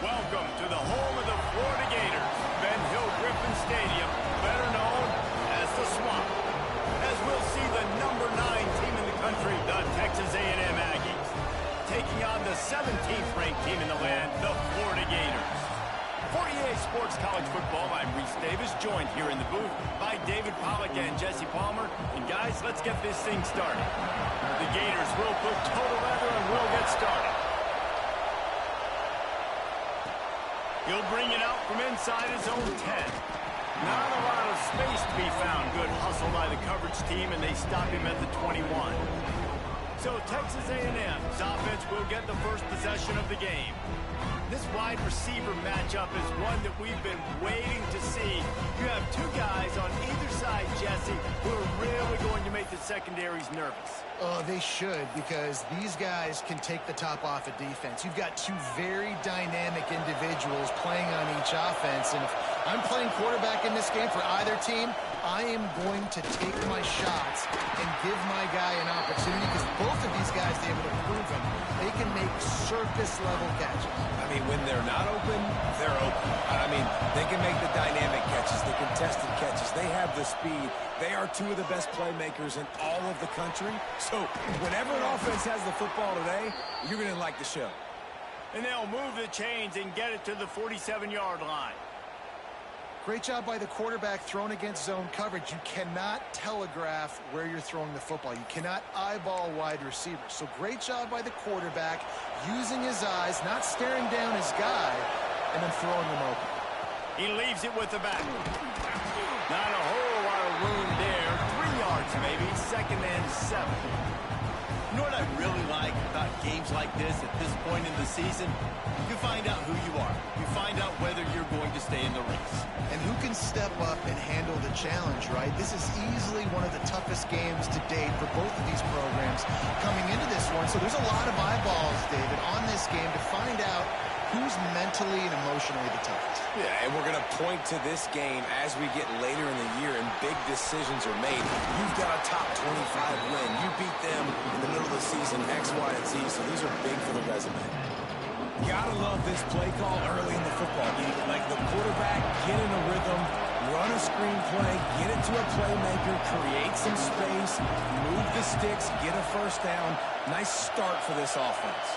Welcome to the home of the Florida Gators, Ben Hill Griffin Stadium, better known as the Swamp. As we'll see the number 9 team in the country, the Texas A&M Aggies, taking on the 17th ranked team in the land, the Florida Gators. For EA Sports College Football, I'm Reese Davis, joined here in the booth by David Pollack and Jesse Palmer. And guys, let's get this thing started. The Gators will put total leather and we'll get started. He'll bring it out from inside his own 10. Not a lot of space to be found. Good hustle by the coverage team, and they stop him at the 21. So Texas A&M's offense will get the first possession of the game. This wide receiver matchup is one that we've been waiting to see. You have two guys on either side, Jesse, who are really going to make the secondaries nervous. Oh, they should, because these guys can take the top off of defense. You've got two very dynamic individuals playing on each offense, and if I'm playing quarterback in this game for either team, I am going to take my shots and give my guy an opportunity, because both of these guys, they have proven they can make surface-level catches. I mean, when they're not open, they're open. I mean, they can make the dynamic catches, the contested catches. They have the speed. They are two of the best playmakers in all of the country. So whenever an offense has the football today, you're going to like the show. And they'll move the chains and get it to the 47-yard line. Great job by the quarterback thrown against zone coverage. You cannot telegraph where you're throwing the football. You cannot eyeball wide receivers. So great job by the quarterback using his eyes, not staring down his guy, and then throwing him open. He leaves it with the back. Not a whole lot of room there. 3 yards maybe, 2nd and 7. You know what I really like about games like this at this point in the season? You find out who you are. You find out whether you're going to stay in the race. And who can step up and handle the challenge, right? This is easily one of the toughest games to date for both of these programs coming into this one. So there's a lot of eyeballs, David, on this game to find out who's mentally and emotionally the toughest. Yeah, and we're going to point to this game as we get later in the year and big decisions are made. You've got a top 25 win. You beat them in the middle of the season, X, Y, and Z, so these are big for the resume. Gotta love this play call early in the football game. Like the quarterback, get in a rhythm, run a screen play, get it to a playmaker, create some space, move the sticks, get a first down. Nice start for this offense.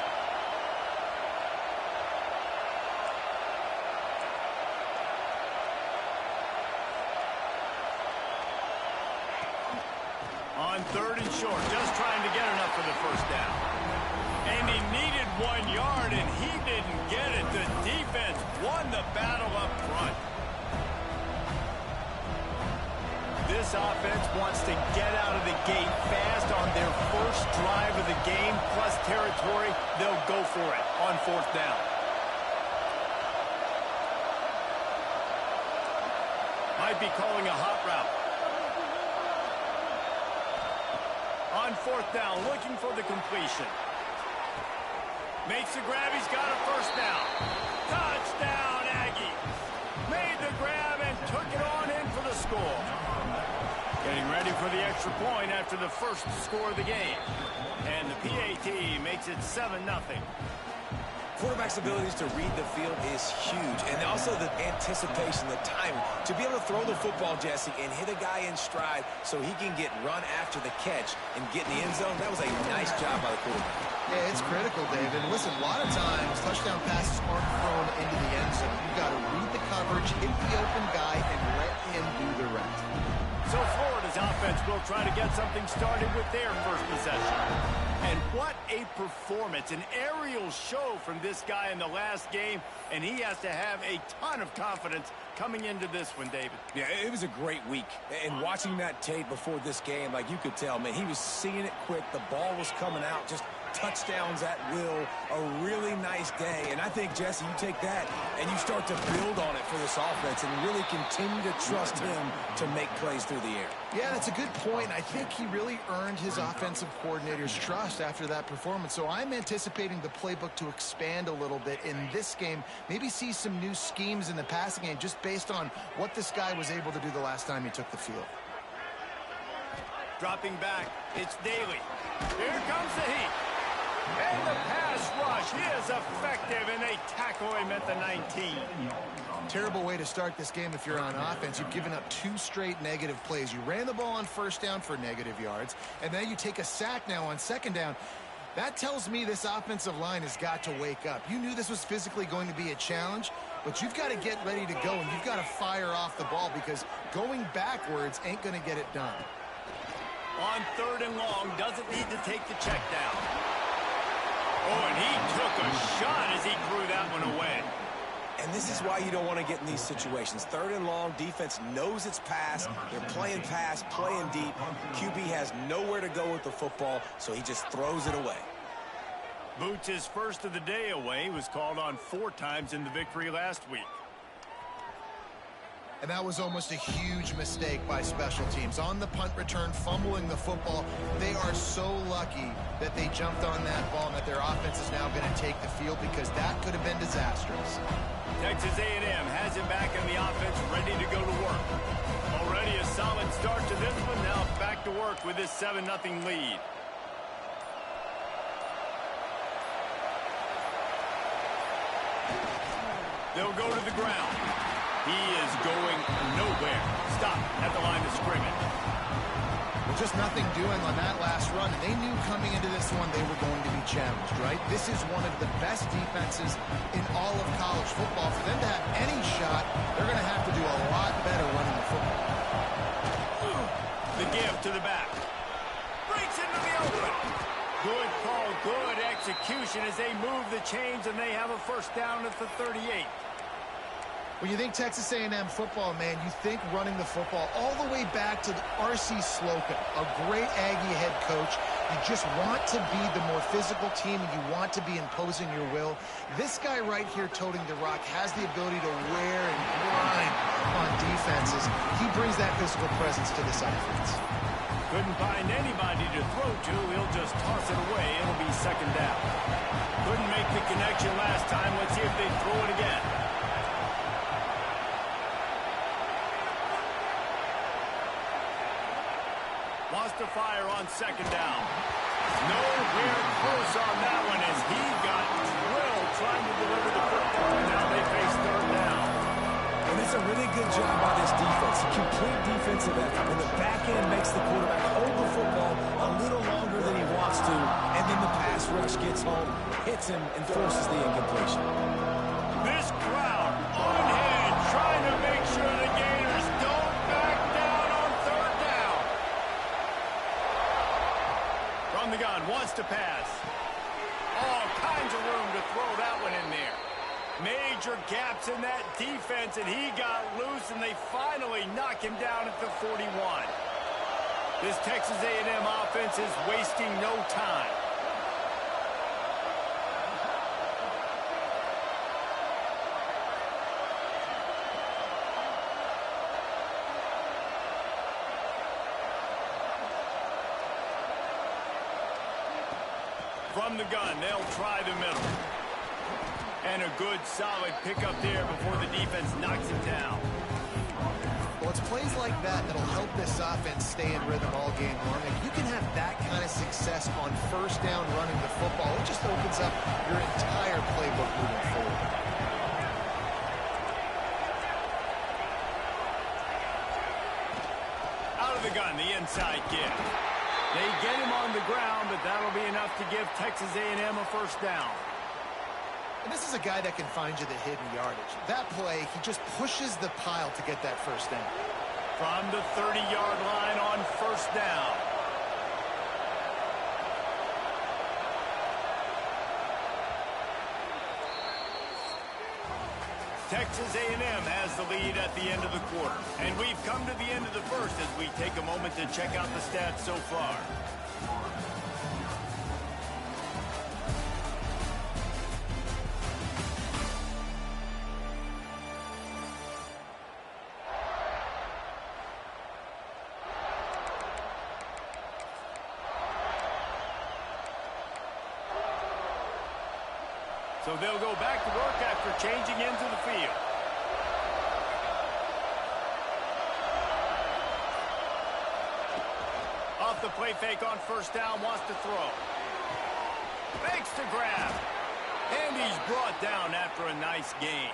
On 3rd and short, just trying to get enough for the first down. And he needed 1 yard, and he didn't get it. The defense won the battle up front. This offense wants to get out of the gate fast on their first drive of the game, plus territory. They'll go for it on 4th down. Might be calling a hot route. On 4th down, looking for the completion. Makes the grab, he's got a first down. Touchdown, Aggies. Made the grab and took it on in for the score. Getting ready for the extra point after the first score of the game. And the PAT makes it 7-0. Quarterback's abilities to read the field is huge, and also the anticipation, the timing. To be able to throw the football, Jesse, and hit a guy in stride so he can get run after the catch and get in the end zone, that was a nice job by the quarterback. Yeah, it's critical, David. Listen, a lot of times touchdown passes aren't thrown into the end zone. You've got to read the coverage, hit the open guy, and let him do the rest. So Florida's offense will try to get something started with their first possession. And what a performance, an aerial show from this guy in the last game, and he has to have a ton of confidence coming into this one, David. Yeah, it was a great week. And watching that tape before this game, like you could tell, man, he was seeing it quick. The ball was coming out, just touchdowns at will. A really nice day. And I think, Jesse, you take that and you start to build on it for this offense and really continue to trust him to make plays through the air. Yeah, that's a good point. I think he really earned his offensive coordinator's trust after that performance. So I'm anticipating the playbook to expand a little bit in this game. Maybe see some new schemes in the passing game just based on what this guy was able to do the last time he took the field. Dropping back, it's Daly. Here comes the heat. And the pass rush is effective, and they tackle him at the 19. Terrible way to start this game if you're on offense. You've given up 2 straight negative plays. You ran the ball on first down for negative yards, and then you take a sack now on second down. That tells me this offensive line has got to wake up. You knew this was physically going to be a challenge, but you've got to get ready to go, and you've got to fire off the ball because going backwards ain't going to get it done. On 3rd and long, doesn't need to take the check down. Oh, and he took a shot as he threw that one away. And this is why you don't want to get in these situations. 3rd and long, defense knows it's pass. They're playing pass, playing deep. QB has nowhere to go with the football, so he just throws it away. Boots' first of the day away was called on 4 times in the victory last week. And that was almost a huge mistake by special teams. On the punt return, fumbling the football. They are so lucky that they jumped on that ball and that their offense is now going to take the field because that could have been disastrous. Texas A&M has it back in the offense, ready to go to work. Already a solid start to this one. Now back to work with this 7-0 lead. They'll go to the ground. He is going nowhere. Stop at the line of scrimmage. Well, just nothing doing on that last run. And they knew coming into this one they were going to be challenged, right? This is one of the best defenses in all of college football. For them to have any shot, they're going to have to do a lot better running the football. The give to the back. Breaks into the open. Good call, good execution as they move the chains and they have a first down at the 38. When you think Texas A&M football, man, you think running the football all the way back to R.C. Slocum, a great Aggie head coach. You just want to be the more physical team, and you want to be imposing your will. This guy right here toting the rock has the ability to wear and grind on defenses. He brings that physical presence to this offense. Couldn't find anybody to throw to. He'll just toss it away. It'll be second down. Couldn't make the connection last time. Let's see if they throw it again. Wants to fire on second down. Nowhere close on that one as he got drilled trying to deliver the football. And now they face 3rd down. And it's a really good job by this defense. A complete defensive effort. And the back end makes the quarterback hold the football a little longer than he wants to. And then the pass rush gets home, hits him, and forces the incompletion. This crowd on hand trying to make sure the Gators don't back down on 3rd down. From the gun, wants to pass. All kinds of room to throw that one in there. Major gaps in that defense, and he got loose, and they finally knock him down at the 41. This Texas A&M offense is wasting no time. From the gun, they'll try the middle. And a good, solid pickup there before the defense knocks him down. Well, it's plays like that that'll help this offense stay in rhythm all game long. If you can have that kind of success on first down running the football, it just opens up your entire playbook moving forward. Out of the gun, the inside give. They get him on the ground, but that'll be enough to give Texas A&M a first down. And this is a guy that can find you the hidden yardage. That play, he just pushes the pile to get that first down. From the 30-yard line on first down. Texas A&M has the lead at the end of the quarter. And we've come to the end of the first as we take a moment to check out the stats so far. So they'll go back to work after changing into the field. Off the play fake on first down, wants to throw. Makes the grab. And he's brought down after a nice gain.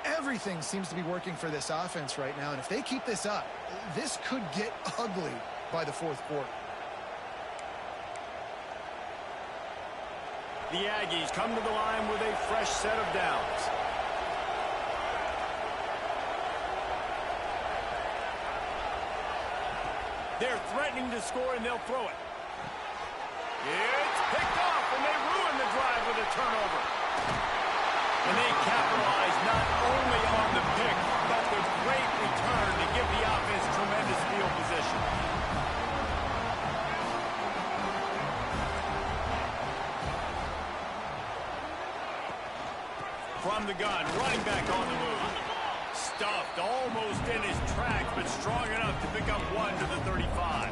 Everything seems to be working for this offense right now, and if they keep this up, this could get ugly by the fourth quarter. The Aggies come to the line with a fresh set of downs. They're threatening to score, and they'll throw it. It's picked off, and they ruin the drive with a turnover. And they capitalize not only on the pick, but the great return to give the offense tremendous field position. From the gun, running back on the move. Stuffed almost in his tracks, but strong enough to pick up one to the 35.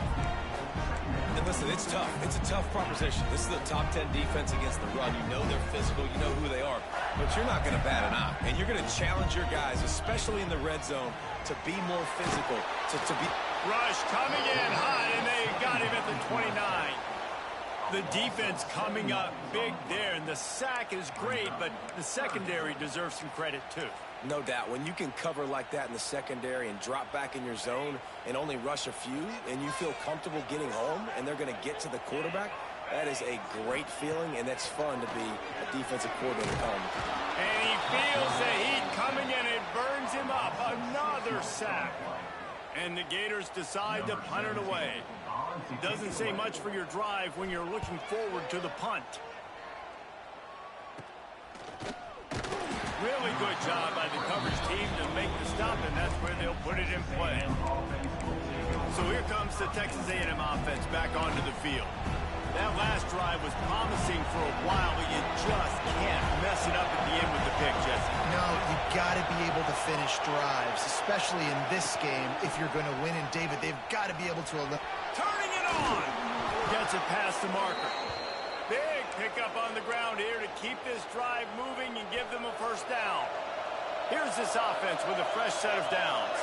And listen, it's tough. It's a tough proposition. This is the top 10 defense against the run. You know they're physical. You know who they are. But you're not going to bat an eye. And you're going to challenge your guys, especially in the red zone, to be more physical, to be... Rush coming in high, and they got him at the 29. The defense coming up big there, and the sack is great, but the secondary deserves some credit too. No doubt. When you can cover like that in the secondary and drop back in your zone and only rush a few, and you feel comfortable getting home, and they're going to get to the quarterback, that is a great feeling, and it's fun to be a defensive coordinator home. And he feels the heat coming in. It burns him up. Another sack. And the Gators decide to punt it away. Doesn't say much for your drive when you're looking forward to the punt. Really good job by the coverage team to make the stop, and that's where they'll put it in play. So here comes the Texas A&M offense back onto the field. That last drive was promising for a while, but you just can't mess it up at the end with the pick, Jesse. No, you've got to be able to finish drives, especially in this game if you're going to win. And, David, they've got to be able to... Turning it on! Gets it past the marker. Big pickup on the ground here to keep this drive moving and give them a first down. Here's this offense with a fresh set of downs.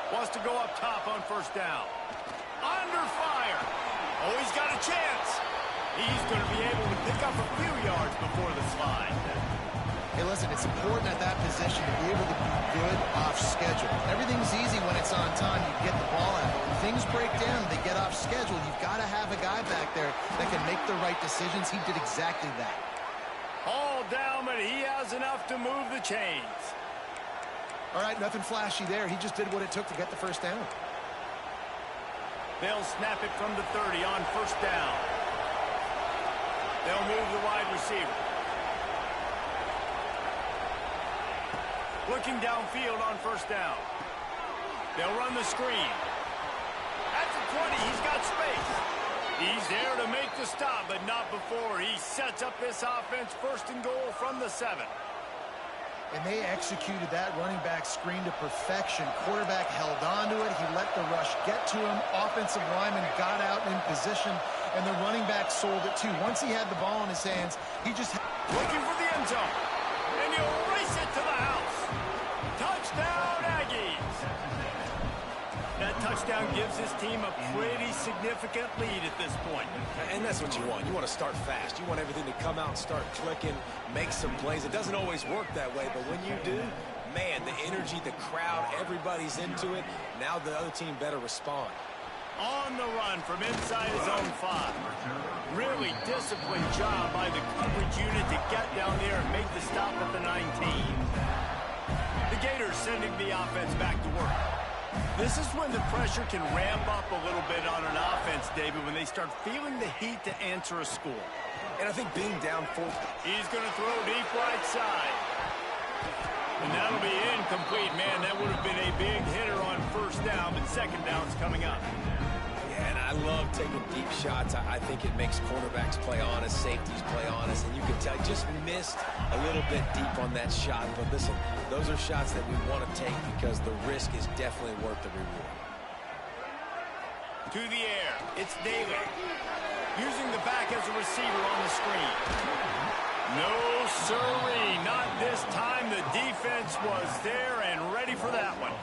Wants to go up top on first down. Under fire. Oh, he's got a chance. He's going to be able to pick up a few yards before the slide. Hey, listen, it's important at that position to be able to be good off schedule. Everything's easy when it's on time. You get the ball out. But when things break down, they get off schedule. You've got to have a guy back there that can make the right decisions. He did exactly that. All down, but he has enough to move the chains. All right, nothing flashy there. He just did what it took to get the first down. They'll snap it from the 30 on first down. They'll move the wide receiver. Looking downfield on first down. They'll run the screen. At the 20, he's got space. He's there to make the stop, but not before. He sets up this offense first and goal from the 7. And they executed that running back screen to perfection. Quarterback held on to it. He let the rush get to him. Offensive lineman got out in position, and the running back sold it too. Once he had the ball in his hands, he just... Looking for the end zone. And he'll race it to the house. Touchdown, Aggies. That touchdown gives his team a pretty significant lead at this point. And that's what you want. You want to start fast. You want everything to come out and start clicking, make some plays. It doesn't always work that way, but when you do, man, the energy, the crowd, everybody's into it. Now the other team better respond. On the run from inside his own 5. Really disciplined job by the coverage unit to get down there and make the stop at the 19. The Gators sending the offense back to work. This is when the pressure can ramp up a little bit on an offense, David, when they start feeling the heat to answer a score. And I think being down 4... He's going to throw deep right side. And that'll be incomplete. Man, that would have been a big hitter on first down, but second down's coming up. Yeah, and I love taking deep shots. I think it makes quarterbacks play honest, safeties play honest, and you can tell just missed a little bit deep on that shot. But listen, those are shots that we want to take because the risk is definitely worth the reward. To the air, it's Daly. Using the back as a receiver on the screen. No, sirree, not this time. The defense was there and ready for that one.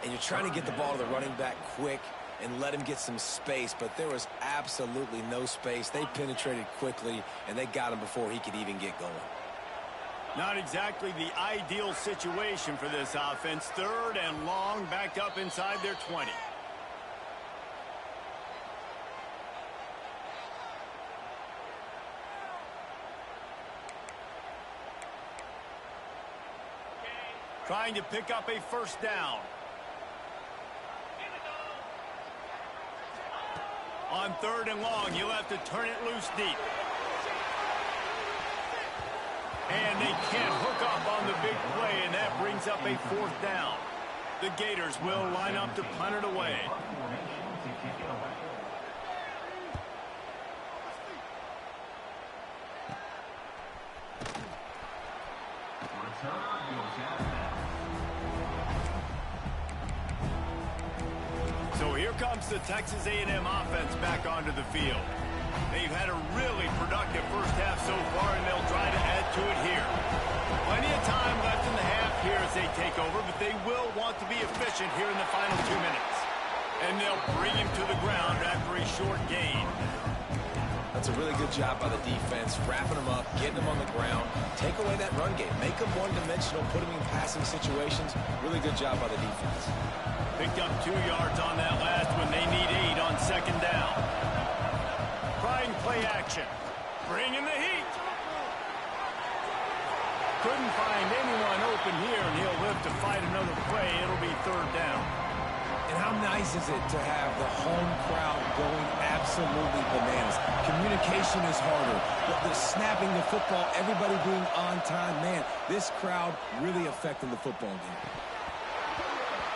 And you're trying to get the ball to the running back quick. and let him get some space, but there was absolutely no space. They penetrated quickly, and they got him before he could even get going. Not exactly the ideal situation for this offense. 3rd and long, backed up inside their 20. Trying to pick up a first down. On 3rd and long, you'll have to turn it loose deep. And they can't hook up on the big play, and that brings up a 4th down. The Gators will line up to punt it away. So here comes the Texas A&M offense back onto the field. They've had a really productive first half so far, and they'll try to add to it here. Plenty of time left in the half here as they take over, but they will want to be efficient here in the final 2 minutes. And they'll bring him to the ground after a short gain. That's a really good job by the defense, wrapping them up, getting them on the ground, take away that run game, make them one-dimensional, put them in passing situations. Really good job by the defense. Picked up 2 yards on that last one. They need 8 on 2nd down. Trying play action. Bringing the heat. Couldn't find anyone open here, and he'll live to fight another play. It'll be 3rd down. And how nice is it to have the home crowd going absolutely bananas? Communication is harder. The snapping the football, everybody being on time. Man, this crowd really affecting the football game.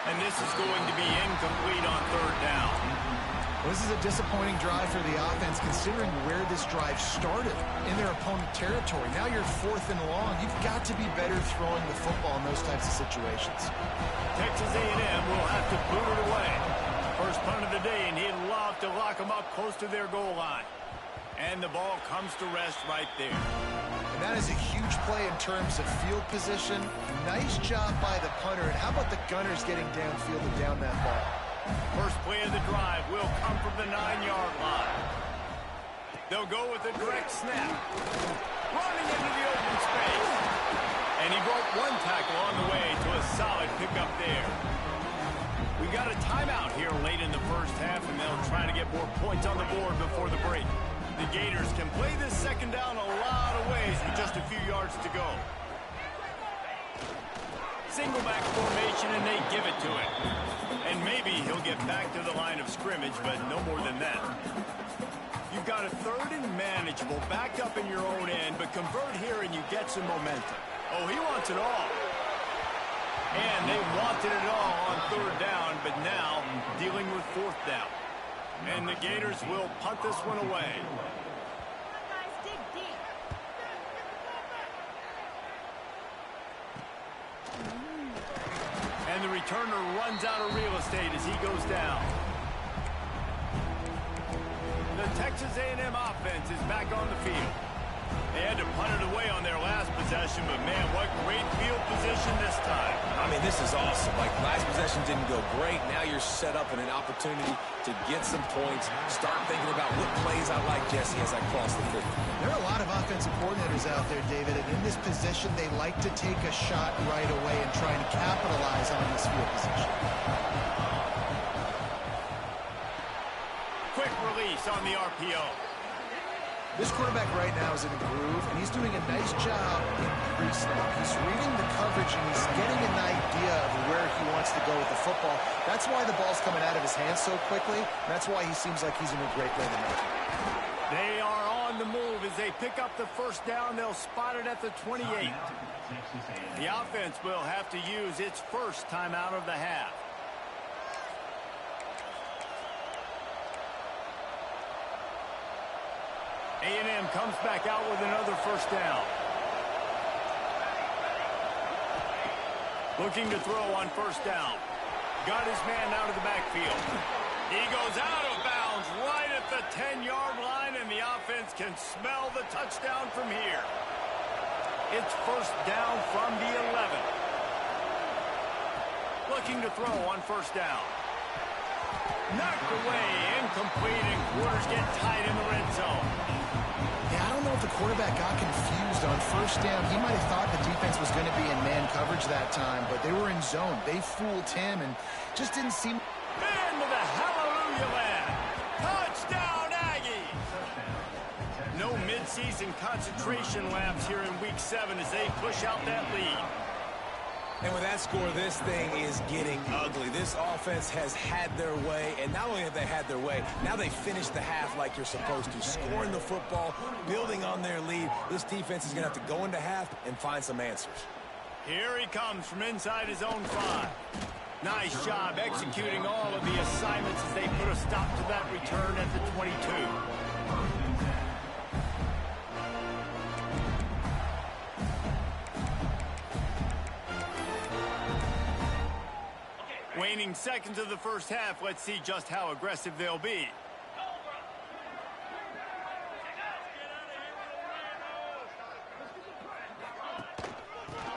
And this is going to be incomplete on 3rd down. Well, this is a disappointing drive for the offense, considering where this drive started, in their opponent territory. Now you're 4th and long. You've got to be better throwing the football in those types of situations. Texas A&M will have to boot it away. First punt of the day, and he'd love to lock them up close to their goal line. And the ball comes to rest right there. And that is a huge play in terms of field position. Nice job by the punter. And how about the Gunners getting downfield and down that ball? First play of the drive will come from the 9-yard line. They'll go with a direct snap. Running into the open space. And he broke 1 tackle on the way to a solid pickup there. We got a timeout here late in the first half, and they'll try to get more points on the board before the break. The Gators can play this 2nd down a lot of ways with just a few yards to go. Single back formation, and they give it to him. And maybe he'll get back to the line of scrimmage, but no more than that. You've got a 3rd and manageable, backed up in your own end, but convert here and you get some momentum. Oh, he wants it all. And they wanted it all on 3rd down, but now dealing with 4th down. And the Gators will punt this one away. And the returner runs out of real estate as he goes down. The Texas A&M offense is back on the field. They had to punt it away on their last possession, but man, what great field position this time. I mean, this is awesome. Like, last possession didn't go great. Now you're set up in an opportunity to get some points. Start thinking about what plays I like, Jesse, as I cross the field. There are a lot of offensive coordinators out there, David, and in this position, they like to take a shot right away and try and capitalize on this field position. Quick release on the RPO. This quarterback right now is in a groove, and he's doing a nice job in pre-snap. He's reading the coverage, and he's getting an idea of where he wants to go with the football. That's why the ball's coming out of his hands so quickly. That's why he seems like he's in a great rhythm. They are on the move as they pick up the 1st down. They'll spot it at the 28. The offense will have to use its first timeout of the half. A&M comes back out with another 1st down. Looking to throw on 1st down. Got his man out of the backfield. He goes out of bounds right at the 10-yard line, and the offense can smell the touchdown from here. It's 1st down from the 11. Looking to throw on 1st down. Knocked away, incomplete, and quarters get tight in the red zone. Yeah, I don't know if the quarterback got confused on first down. He might have thought the defense was going to be in man coverage that time, but they were in zone. They fooled him and just didn't seem... Into the hallelujah land. Touchdown, Aggies! No midseason concentration laps here in Week 7 as they push out that lead. And with that score, this thing is getting ugly. This offense has had their way, and not only have they had their way, now they finish the half like you're supposed to, scoring the football, building on their lead. This defense is going to have to go into half and find some answers. Here he comes from inside his own 5. Nice job executing all of the assignments as they put a stop to that return at the 22. Waning seconds of the first half, let's see just how aggressive they'll be.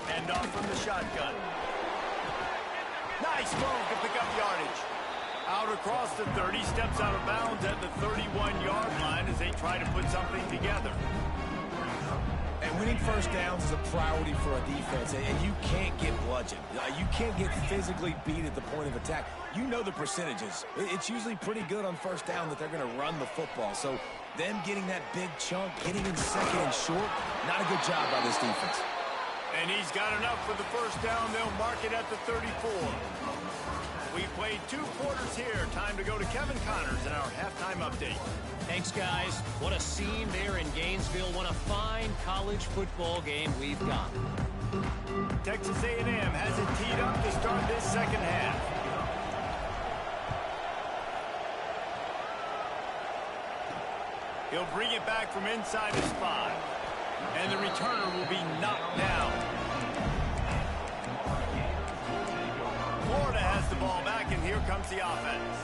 Hand off from the shotgun. Nice move to pick up yardage. Out across the 30, steps out of bounds at the 31-yard line as they try to put something together. And winning first downs is a priority for a defense, and you can't get bludgeoned. You can't get physically beat at the point of attack. You know the percentages. It's usually pretty good on first down that they're going to run the football. So them getting that big chunk, getting in second and short, not a good job by this defense. And he's got enough for the first down. They'll mark it at the 34. We played 2 quarters here. Time to go to Kevin Connors in our halftime update. Thanks, guys. What a scene there in Gainesville. What a fine college football game we've got. Texas A&M has it teed up to start this second half. He'll bring it back from inside his 5. And the returner will be knocked down. Florida has the ball back, and here comes the offense.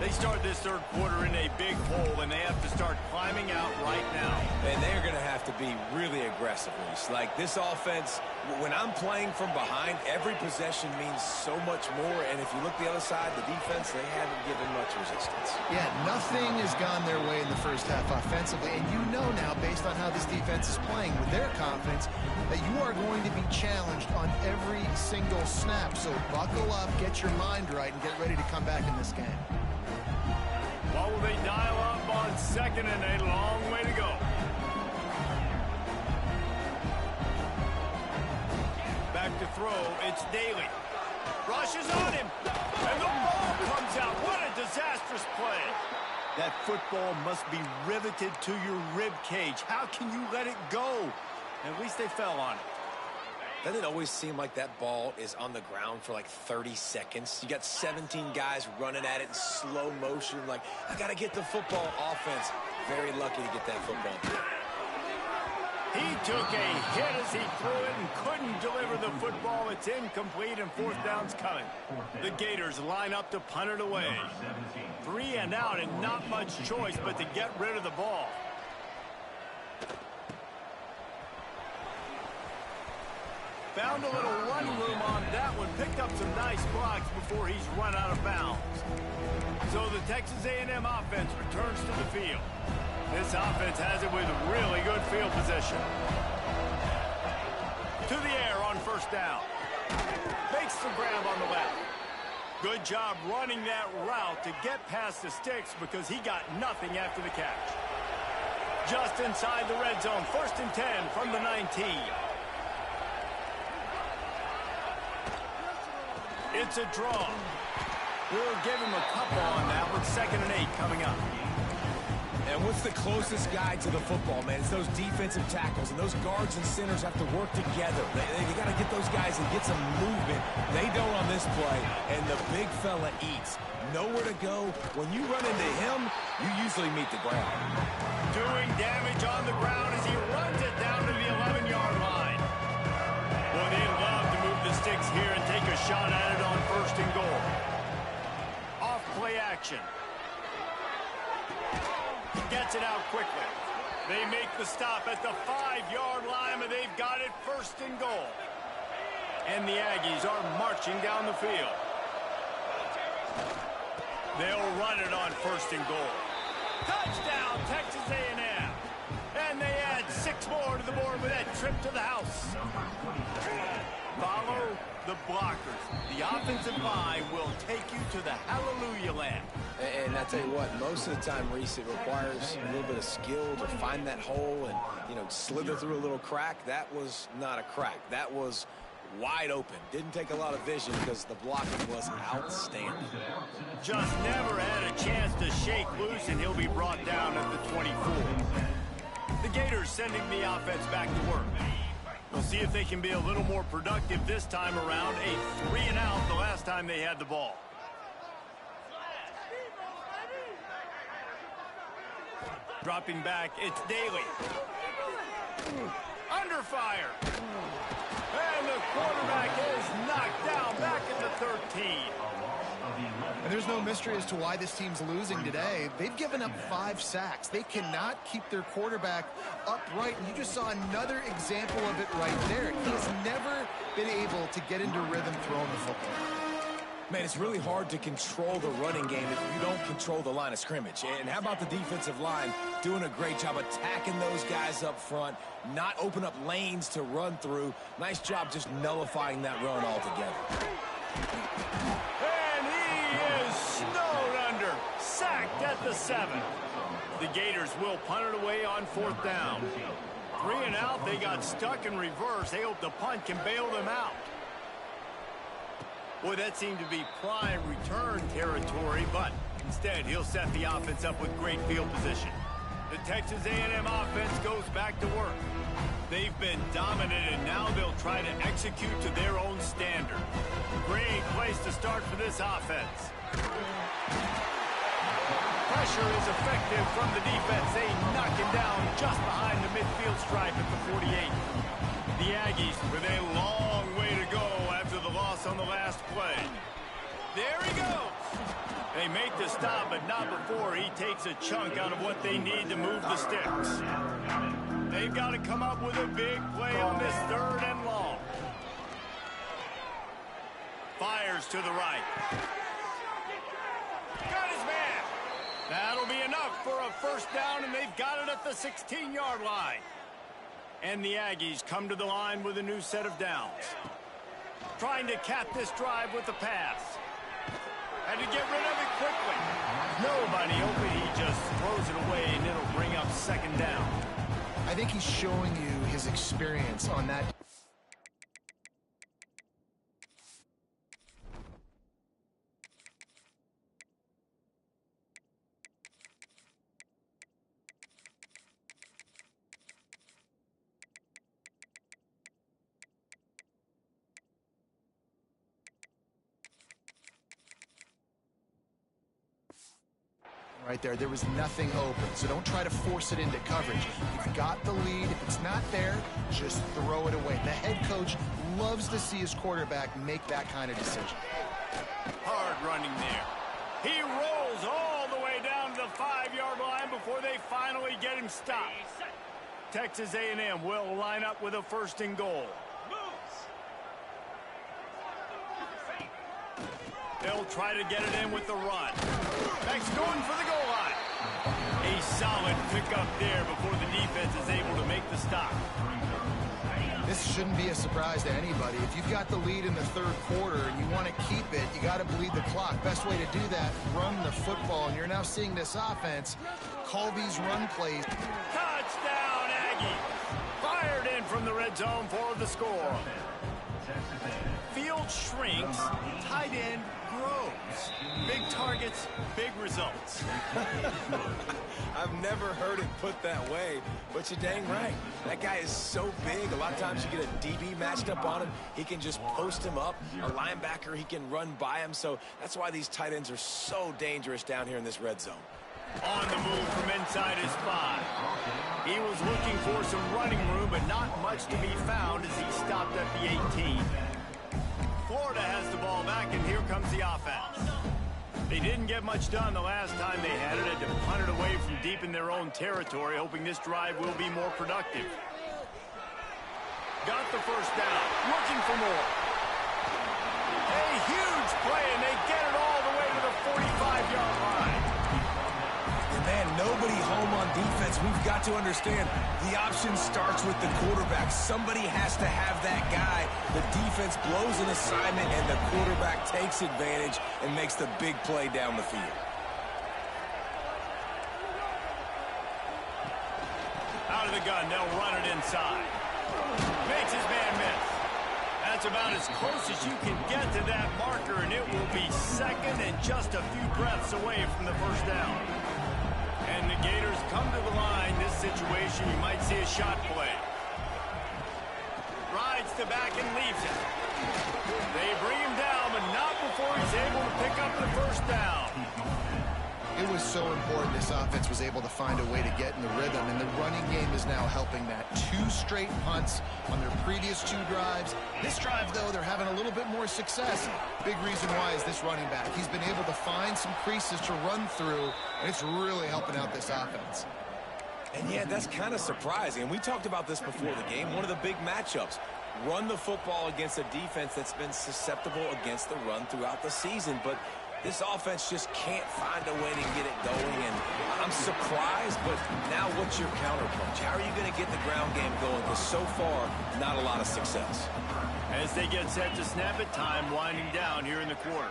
They start this third quarter in a big hole, and they have to start climbing out right now. And they're going to have to be really aggressive, Reese. Like, this offense, when I'm playing from behind, every possession means so much more. And if you look the other side, the defense, they haven't given much resistance. Yeah, nothing has gone their way in the first half offensively. And you know now, based on how this defense is playing with their confidence, that you are going to be challenged on every single snap. So buckle up, get your mind right, and get ready to come back in this game. What will they dial up on second and a long way to go? Back to throw, it's Daly. Rushes on him, and the ball comes out. What a disastrous play. That football must be riveted to your rib cage. How can you let it go? At least they fell on it. Doesn't it always seem like that ball is on the ground for like 30 seconds? You got 17 guys running at it in slow motion. Like, I got to get the football. Offense, very lucky to get that football. He took a hit as he threw it and couldn't deliver the football. It's incomplete and fourth down's coming. The Gators line up to punt it away. 3 and out and not much choice but to get rid of the ball. Found a little run room on that one. Picked up some nice blocks before he's run out of bounds. So the Texas A&M offense returns to the field. This offense has it with really good field position. To the air on first down. Makes the grab on the left. Good job running that route to get past the sticks because he got nothing after the catch. Just inside the red zone. 1st and 10 from the 19. It's a draw. We'll give him a couple on that with 2nd and 8 coming up. And what's the closest guy to the football, man? It's those defensive tackles, and those guards and centers have to work together. They got to get those guys and get some movement. They don't on this play, and the big fella eats. Nowhere to go. When you run into him, you usually meet the ground. Doing damage on the ground as he runs it down to the 11-yard line. Well, they love to move the sticks here and take a shot at it on 1st and goal. Off play action. He gets it out quickly. They make the stop at the 5-yard line, and they've got it 1st and goal. And the Aggies are marching down the field. They'll run it on 1st and goal. Touchdown, Texas A&M. And they add 6 more to the board with that trip to the house. Follow the blockers. The offensive line will take you to the hallelujah land. And I tell you what, most of the time, Reese, it requires a little bit of skill to find that hole and, slither through a little crack. That was not a crack. That was wide open. Didn't take a lot of vision because the blocking was outstanding. Just never had a chance to shake loose, and he'll be brought down at the 24. The Gators sending the offense back to work. We'll see if they can be a little more productive this time around. A 3 and out the last time they had the ball. Dropping back, it's Daly. Under fire. And the quarterback is knocked down back at the 13. And there's no mystery as to why this team's losing today. They've given up 5 sacks. They cannot keep their quarterback upright. And you just saw another example of it right there. He has never been able to get into rhythm throwing the football. Man, it's really hard to control the running game if you don't control the line of scrimmage. And how about the defensive line doing a great job attacking those guys up front, not open up lanes to run through. Nice job just nullifying that run altogether. And he is snowed under, sacked at the 7. The Gators will punt it away on 4th down. 3 and out, they got stuck in reverse. They hope the punt can bail them out. Boy, that seemed to be prime return territory, but instead he'll set the offense up with great field position. The Texas A&M offense goes back to work. They've been dominant, and now they'll try to execute to their own standard. Great place to start for this offense. Pressure is effective from the defense. They knock him down just behind the midfield stripe at the 48. The Aggies with a long way to go after the loss on the last play. There he goes. They make the stop, but not before he takes a chunk out of what they need to move the sticks. They've got to come up with a big play on this 3rd and long. Fires to the right. Got his man. That'll be enough for a 1st down, and they've got it at the 16-yard line. And the Aggies come to the line with a new set of downs. Trying to cap this drive with the pass. And to get rid of it quickly. Nobody open, he just throws it away, and it'll bring up 2nd down. I think he's showing you his experience on that. Right there. There was nothing open, so don't try to force it into coverage. You've got the lead. If it's not there, just throw it away. The head coach loves to see his quarterback make that kind of decision. Hard running there. He rolls all the way down to the 5-yard line before they finally get him stopped. Texas A&M will line up with a 1st and goal. They'll try to get it in with the run. Max going for the goal line. A solid pickup there before the defense is able to make the stop. This shouldn't be a surprise to anybody. If you've got the lead in the 3rd quarter and you want to keep it, you got to bleed the clock. Best way to do that, run the football. And you're now seeing this offense call these run plays. Touchdown, Aggies. Fired in from the red zone for the score. Field shrinks, tight end grows. Big targets, big results. I've never heard it put that way, but you're dang right. That guy is so big. A lot of times you get a DB matched up on him. He can just post him up. A linebacker, he can run by him. So that's why these tight ends are so dangerous down here in this red zone. On the move from inside his 5. He was looking for some running room, but not much to be found as he stopped at the 18. Florida has the ball back, and here comes the offense. They didn't get much done the last time they had it. Had to punt it away from deep in their own territory, hoping this drive will be more productive. Got the 1st down, looking for more. A huge play, and they get it all the way to the 45-yard line. And man, nobody home on defense. We've got to understand the option starts with the quarterback. Somebody has to have that guy. The defense blows an assignment, and the quarterback takes advantage and makes the big play down the field. Out of the gun, they'll run it inside. Makes his man miss. That's about as close as you can get to that marker, and it will be second and just a few breaths away from the first down. And the Gators come to the line. This situation, you might see a shot play. Rides to back and leaves it. They bring him down, but not before he's able to pick up the first down. It was so important this offense was able to find a way to get in the rhythm, and the running game is now helping that. 2 straight punts on their previous 2 drives. This drive, though, they're having a little bit more success. Big reason why is this running back. He's been able to find some creases to run through, and it's really helping out this offense. And yeah, that's kind of surprising. And we talked about this before the game. One of the big matchups. Run the football against a defense that's been susceptible against the run throughout the season. But this offense just can't find a way to get it going, and I'm surprised, but now what's your counterpunch? How are you going to get the ground game going? Because so far, not a lot of success. As they get set to snap it, time winding down here in the quarter.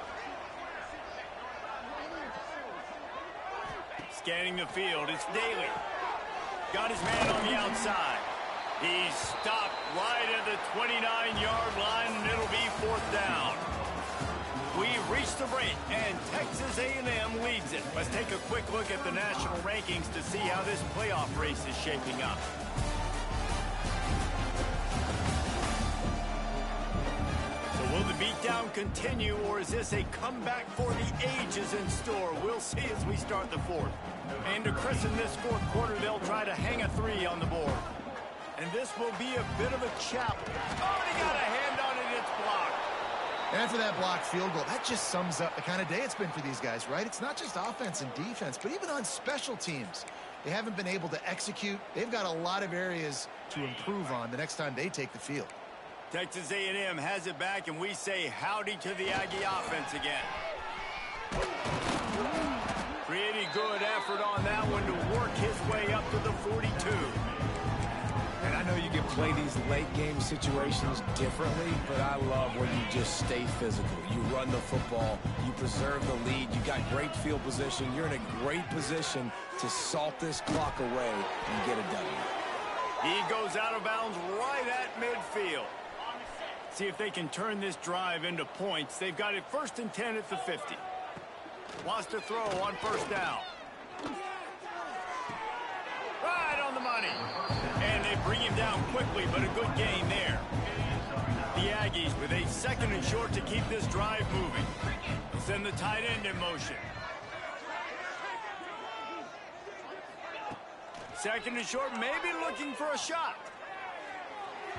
Scanning the field, it's Daly. Got his man on the outside. He's stopped right at the 29-yard line, and it'll be 4th down. We've reached the break, and Texas A&M leads it. Let's take a quick look at the national rankings to see how this playoff race is shaping up. So will the beatdown continue, or is this a comeback for the ages in store? We'll see as we start the 4th. And to christen this 4th quarter, they'll try to hang a 3 on the board. And this will be a bit of a challenge. Oh, he got a hand on it, it's blocked. And after that blocked field goal, that just sums up the kind of day it's been for these guys, right? It's not just offense and defense, but even on special teams. They haven't been able to execute. They've got a lot of areas to improve on the next time they take the field. Texas A&M has it back, and we say howdy to the Aggie offense again. Pretty good effort on that one to work his way up to the 42. And I know you can play these late-game situations differently, but I love when you just stay physical. You run the football, you preserve the lead, you got great field position, you're in a great position to salt this clock away and get it done. He goes out of bounds right at midfield. See if they can turn this drive into points. They've got it 1st and 10 at the 50. Wants to throw on 1st down. Right on the money. And they bring him down quickly, but a good gain there. The Aggies with a 2nd and short to keep this drive moving. Send the tight end in motion. 2nd and short, maybe looking for a shot.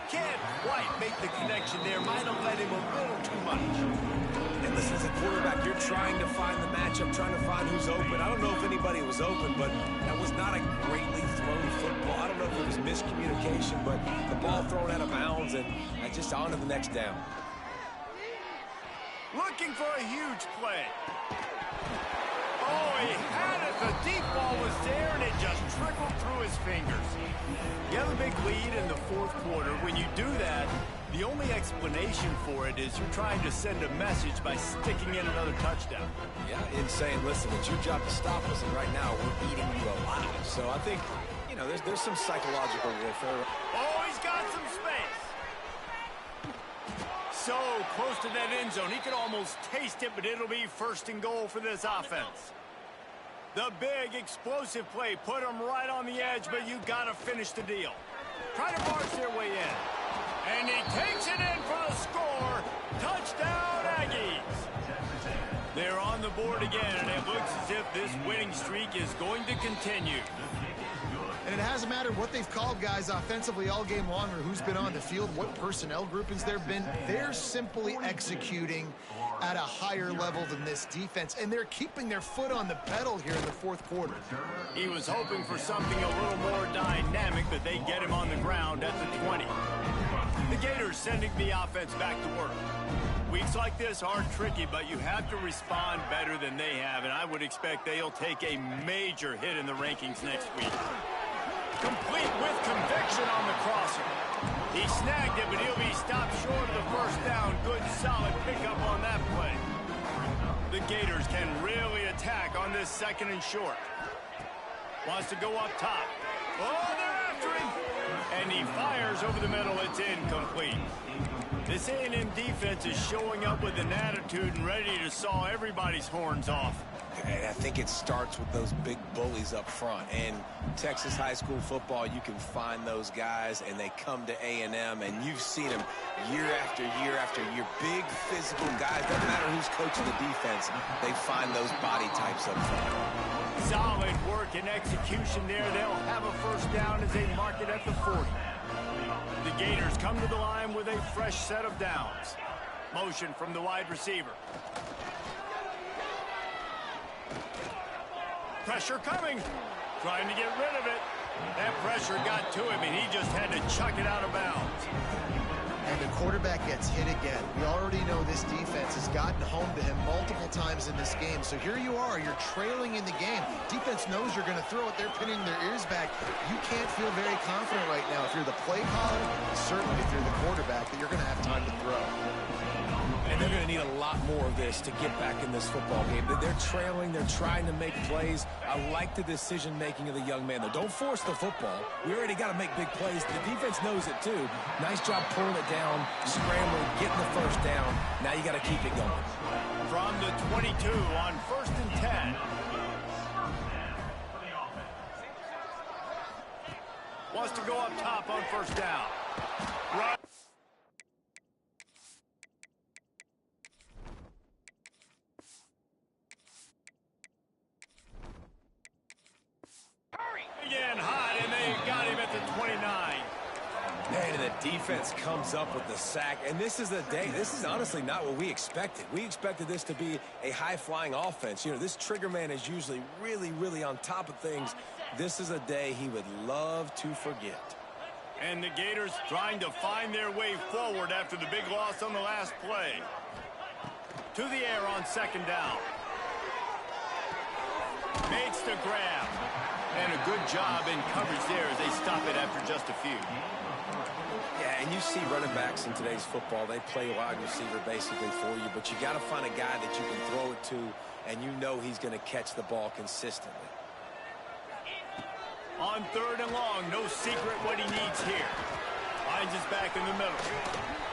Can't quite make the connection there. Might have let him a little too much. And listen, as a quarterback, you're trying to find the matchup, trying to find who's open. I don't know if anybody was open, but that was not a greatly thrown football. I don't know if it was miscommunication, but the ball thrown out of bounds and just on to the next down. Looking for a huge play. Oh, he had it. The deep ball was there, and it just trickled through his fingers. You have a big lead in the 4th quarter. When you do that, the only explanation for it is you're trying to send a message by sticking in another touchdown. Yeah, in saying, listen, it's your job to stop us, and right now we're eating you alive. So I think, you know, there's some psychological warfare. Oh, he's got some space. So close to that end zone. He could almost taste it, but it'll be 1st and goal for this offense. The big explosive play put them right on the edge, but you got to finish the deal. Try to march their way in. And he takes it in for the score. Touchdown, Aggies. They're on the board again, and it looks as if this winning streak is going to continue. And it hasn't mattered what they've called guys offensively all game long or who's been on the field, what personnel groupings there have been. They're simply executing at a higher level than this defense, and they're keeping their foot on the pedal here in the 4th quarter. He was hoping for something a little more dynamic, but they get him on the ground at the 20. The Gators sending the offense back to work. Weeks like this are tricky, but you have to respond better than they have, and I would expect they'll take a major hit in the rankings next week. Complete with conviction on the crosser. He snagged it, but he'll be stopped short of the first down. Good, solid pickup on that play. The Gators can really attack on this 2nd and short. Wants to go up top. Oh, they're after him! And he fires over the middle. It's incomplete. This A&M defense is showing up with an attitude and ready to saw everybody's horns off. And I think it starts with those big bullies up front. And Texas high school football, you can find those guys, and they come to A&M, and you've seen them year after year after year. Big physical guys. Doesn't matter who's coaching the defense. They find those body types up front. Solid work and execution there. They'll have a first down as they mark it at the 40. The Gators come to the line with a fresh set of downs. Motion from the wide receiver. Pressure coming. Trying to get rid of it. That pressure got to him, and he just had to chuck it out of bounds. And the quarterback gets hit again. We already know this defense has gotten home to him multiple times in this game. So here you are. You're trailing in the game. Defense knows you're going to throw it. They're pinning their ears back. You can't feel very confident right now if you're the play caller, certainly if you're the quarterback, that you're going to have time to throw. And they're going to need a lot more of this to get back in this football game. They're trailing. They're trying to make plays. I like the decision-making of the young man, though. Don't force the football. We already got to make big plays. The defense knows it, too. Nice job pulling it down, scrambling, getting the first down. Now you got to keep it going. From the 22 on 1st and 10. Wants to go up top on first down. Right. Again, hot, and they got him at the 29. Man, and the defense comes up with the sack. And this is the day. This is honestly not what we expected. We expected this to be a high-flying offense. You know, this trigger man is usually really, really on top of things. This is a day he would love to forget. And the Gators trying to find their way forward after the big loss on the last play. To the air on 2nd down. Makes the grab. And a good job in coverage there as they stop it after just a few. Yeah, and you see running backs in today's football, they play wide receiver basically for you, but you got to find a guy that you can throw it to, and you know he's going to catch the ball consistently. On 3rd and long, no secret what he needs here. Finds his back in the middle.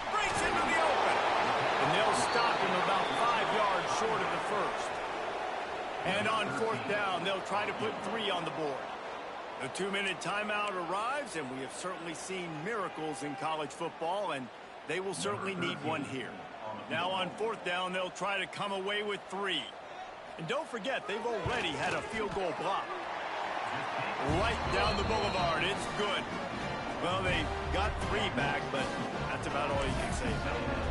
Breaks into the open. And they'll stop him about 5 yards short of the first. And on 4th down, they'll try to put 3 on the board. The 2-minute timeout arrives, and we have certainly seen miracles in college football, and they will certainly need one here. Now on 4th down, they'll try to come away with 3. And don't forget, they've already had a field goal block. Right down the boulevard, it's good. Well, they got 3 back, but that's about all you can say about it.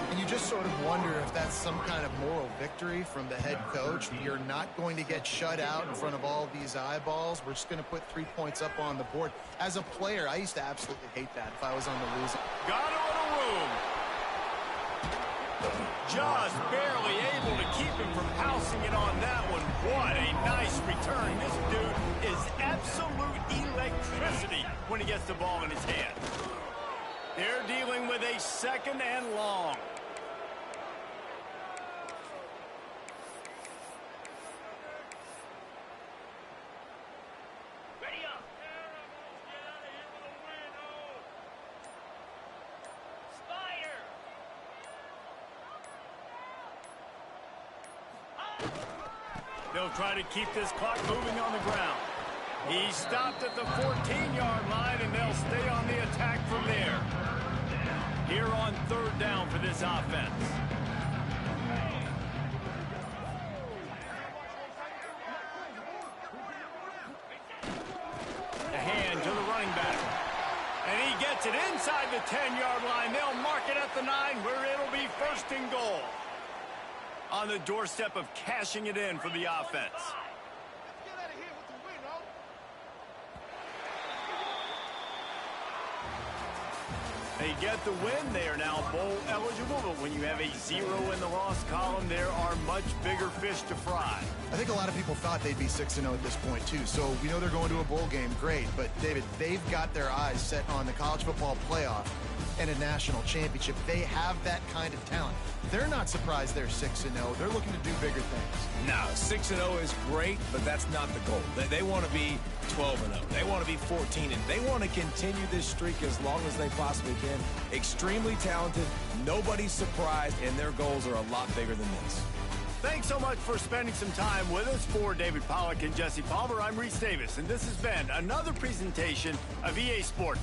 And you just sort of wonder if that's some kind of moral victory from the head coach. You're not going to get shut out in front of all these eyeballs. We're just going to put 3 points up on the board. As a player, I used to absolutely hate that if I was on the losing. Got a little room. Just barely able to keep him from housing it on that one. What a nice return. This dude is absolute electricity when he gets the ball in his hand. They're dealing with a 2nd and long. Ready up. They'll try to keep this clock moving on the ground. He stopped at the 14-yard line, and they'll stay on the attack from there. Here on 3rd down for this offense. A hand to the running back. And he gets it inside the 10-yard line. They'll mark it at the 9, where it'll be 1st and goal. On the doorstep of cashing it in for the offense. They get the win. They are now bowl eligible, but when you have a 0 in the loss column, there are much bigger fish to fry. I think a lot of people thought they'd be 6-0 at this point, too. So we know they're going to a bowl game. Great. But, David, they've got their eyes set on the college football playoff and a national championship. They have that kind of talent. They're not surprised they're 6-0. They're looking to do bigger things. No, 6-0 is great, but that's not the goal. They want to be 12-0. They want to be 14-0. They want to continue this streak as long as they possibly can. Extremely talented. Nobody's surprised, and their goals are a lot bigger than this. Thanks so much for spending some time with us. For David Pollack and Jesse Palmer, I'm Reese Davis, and this has been another presentation of EA Sports.